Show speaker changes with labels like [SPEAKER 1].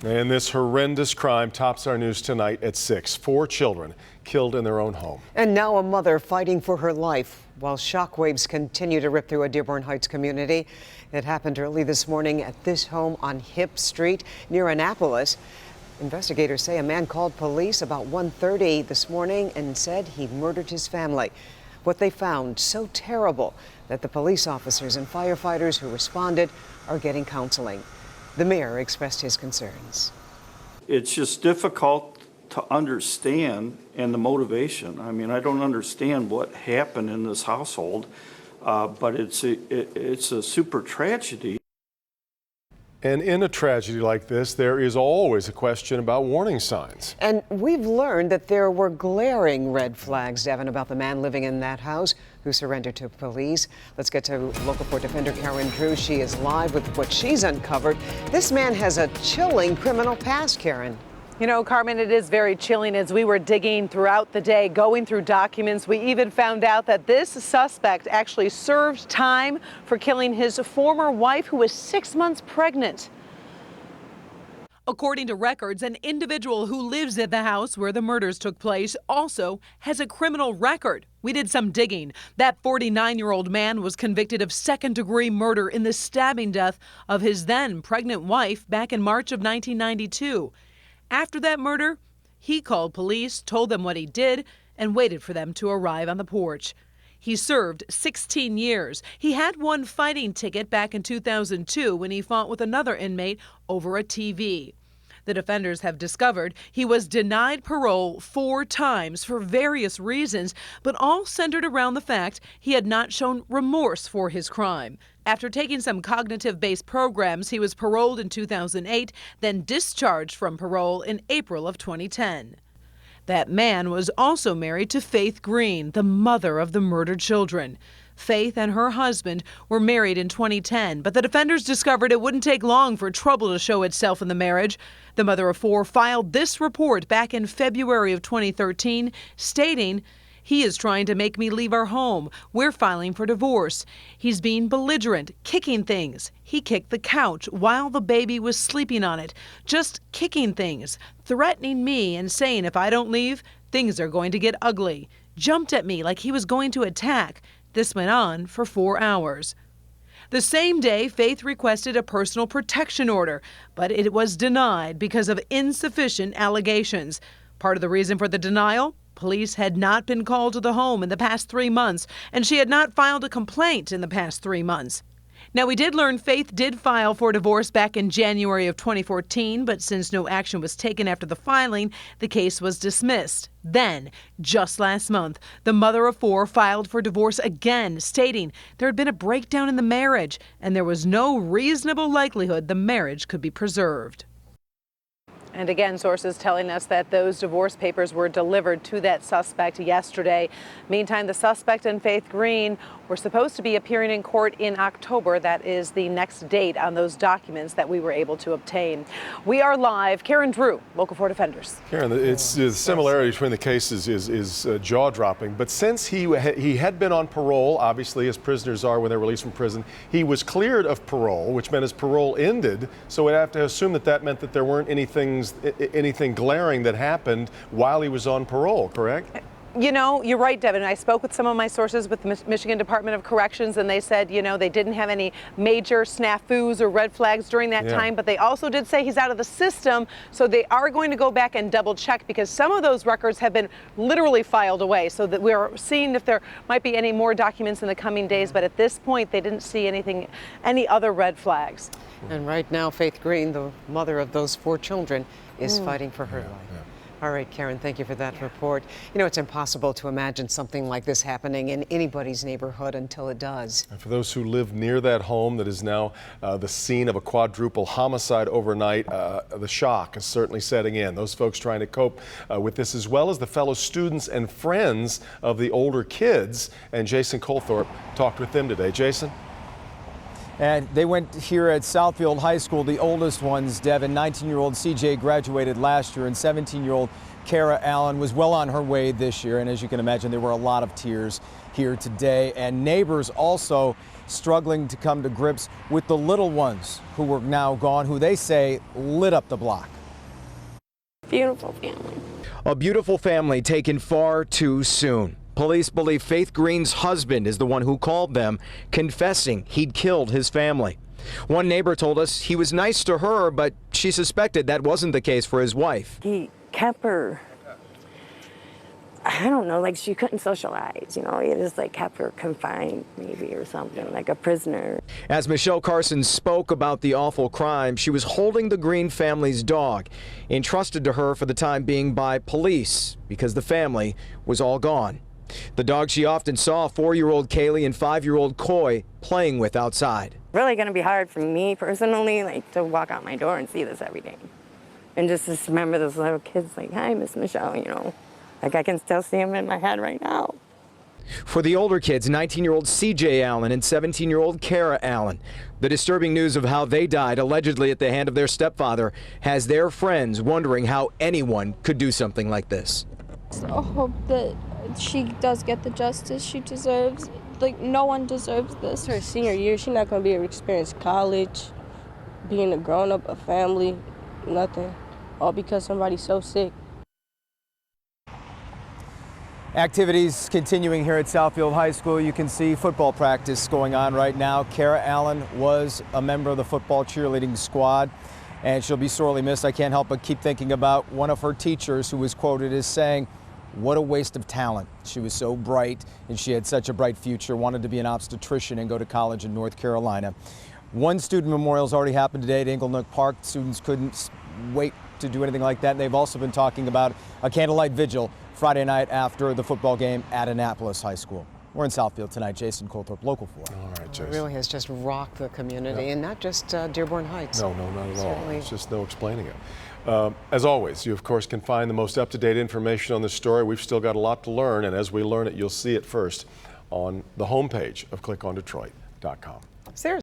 [SPEAKER 1] And this horrendous crime tops our news tonight at 6. 4 children killed in their own home.
[SPEAKER 2] And now a mother fighting for her life while shockwaves continue to rip through a Dearborn Heights community. It happened early this morning at this home on Hip Street near Annapolis. Investigators say a man called police about 1:30 this morning and said he murdered his family. What they found so terrible that the police officers and firefighters who responded are getting counseling. The mayor expressed his concerns.
[SPEAKER 3] It's just difficult to understand and the motivation. I mean, I don't understand what happened in this household, but it's a super tragedy.
[SPEAKER 1] And in a tragedy like this, there is always a question about warning signs.
[SPEAKER 2] And we've learned that there were glaring red flags, Devin, about the man living in that house who surrendered to police. Let's get to Local 4 Defender Karen Drew. She is live with what she's uncovered. This man has a chilling criminal past, Karen.
[SPEAKER 4] You know, Carmen, it is very chilling. As we were digging throughout the day, going through documents, we even found out that this suspect actually served time for killing his former wife, who was 6 months pregnant.
[SPEAKER 5] According to records, an individual who lives at the house where the murders took place also has a criminal record. We did some digging. That 49-year-old man was convicted of second-degree murder in the stabbing death of his then pregnant wife back in March of 1992. After that murder, he called police, told them what he did, and waited for them to arrive on the porch. He served 16 years. He had one fighting ticket back in 2002 when he fought with another inmate over a TV. The defenders have discovered he was denied parole 4 times for various reasons, but all centered around the fact he had not shown remorse for his crime. After taking some cognitive-based programs, he was paroled in 2008, then discharged from parole in April of 2010. That man was also married to Faith Green, the mother of the murdered children. Faith and her husband were married in 2010, but the defenders discovered it wouldn't take long for trouble to show itself in the marriage. The mother of 4 filed this report back in February of 2013, stating, "He is trying to make me leave our home. We're filing for divorce. He's being belligerent, kicking things. He kicked the couch while the baby was sleeping on it. Just kicking things, threatening me and saying if I don't leave, things are going to get ugly. Jumped at me like he was going to attack." This went on for 4 hours. The same day, Faith requested a personal protection order, but it was denied because of insufficient allegations. Part of the reason for the denial? Police had not been called to the home in the past 3 months, and she had not filed a complaint in the past 3 months. Now, we did learn Faith did file for divorce back in January of 2014, but since no action was taken after the filing, the case was dismissed. Then, just last month, the mother of 4 filed for divorce again, stating there had been a breakdown in the marriage, and there was no reasonable likelihood the marriage could be preserved.
[SPEAKER 4] And again, sources telling us that those divorce papers were delivered to that suspect yesterday. Meantime, the suspect and Faith Green were supposed to be appearing in court in October. That is the next date on those documents that we were able to obtain. We are live. Karen Drew, Local 4 Defenders.
[SPEAKER 1] Karen, the similarity between the cases is jaw-dropping. But since he had been on parole, obviously, as prisoners are when they're released from prison, he was cleared of parole, which meant his parole ended. So we'd have to assume that that meant that there weren't anything glaring that happened while he was on parole, correct?
[SPEAKER 4] You know, you're right, Devin. I spoke with some of my sources with the Michigan Department of Corrections, and they said, you know, they didn't have any major snafus or red flags during that time, but they also did say he's out of the system, so they are going to go back and double check because some of those records have been literally filed away, so that we're seeing if there might be any more documents in the coming days, but at this point, they didn't see any other red flags.
[SPEAKER 2] And right now, Faith Green, the mother of those 4 children, is fighting for her life. All right, Karen, thank you for that report. You know, it's impossible to imagine something like this happening in anybody's neighborhood until it does.
[SPEAKER 1] And for those who live near that home that is now the scene of a quadruple homicide overnight, the shock is certainly setting in. Those folks trying to cope with this, as well as the fellow students and friends of the older kids. And Jason Colthorpe talked with them today. Jason?
[SPEAKER 6] And they went here at Southfield High School, the oldest ones, Devin. 19-year-old CJ graduated last year, and 17-year-old Kara Allen was well on her way this year. And as you can imagine, there were a lot of tears here today. And neighbors also struggling to come to grips with the little ones who were now gone, who they say lit up the block.
[SPEAKER 7] Beautiful family.
[SPEAKER 6] A beautiful family taken far too soon. Police believe Faith Green's husband is the one who called them, confessing he'd killed his family. One neighbor told us he was nice to her, but she suspected that wasn't the case for his wife.
[SPEAKER 7] He kept her, I don't know, like she couldn't socialize, you know, he just like kept her confined maybe or something, like a prisoner.
[SPEAKER 6] As Michelle Carson spoke about the awful crime, she was holding the Green family's dog, entrusted to her for the time being by police because the family was all gone. The dog she often saw 4-year-old Kaylee and 5-year-old Coy playing with outside.
[SPEAKER 7] Really gonna be hard for me personally, like to walk out my door and see this every day. And just to remember those little kids like, hi, Miss Michelle, you know. Like I can still see them in my head right now.
[SPEAKER 6] For the older kids, 19-year-old CJ Allen and 17-year-old Kara Allen, the disturbing news of how they died allegedly at the hand of their stepfather has their friends wondering how anyone could do something like this.
[SPEAKER 8] I hope that she does get the justice she deserves. Like, no one deserves this.
[SPEAKER 9] Her senior year, she's not going to be able to experience college, being a grown-up, a family, nothing. All because somebody's so sick.
[SPEAKER 6] Activities continuing here at Southfield High School. You can see football practice going on right now. Kara Allen was a member of the football cheerleading squad, and she'll be sorely missed. I can't help but keep thinking about one of her teachers who was quoted as saying, "What a waste of talent. She was so bright and she had such a bright future, wanted to be an obstetrician and go to college in North Carolina." One student memorial has already happened today at Inglenook Park. Students couldn't wait to do anything like that. And they've also been talking about a candlelight vigil Friday night after the football game at Annapolis High School. We're in Southfield tonight. Jason Colthorpe, Local 4.
[SPEAKER 1] All right, Jason.
[SPEAKER 2] It really has just rocked the community, and not just Dearborn Heights.
[SPEAKER 1] No, not at all.
[SPEAKER 2] Certainly.
[SPEAKER 1] There's just no explaining it. As always, you of course can find the most up-to-date information on this story. We've still got a lot to learn, and as we learn it, you'll see it first on the homepage of clickondetroit.com.
[SPEAKER 2] Is there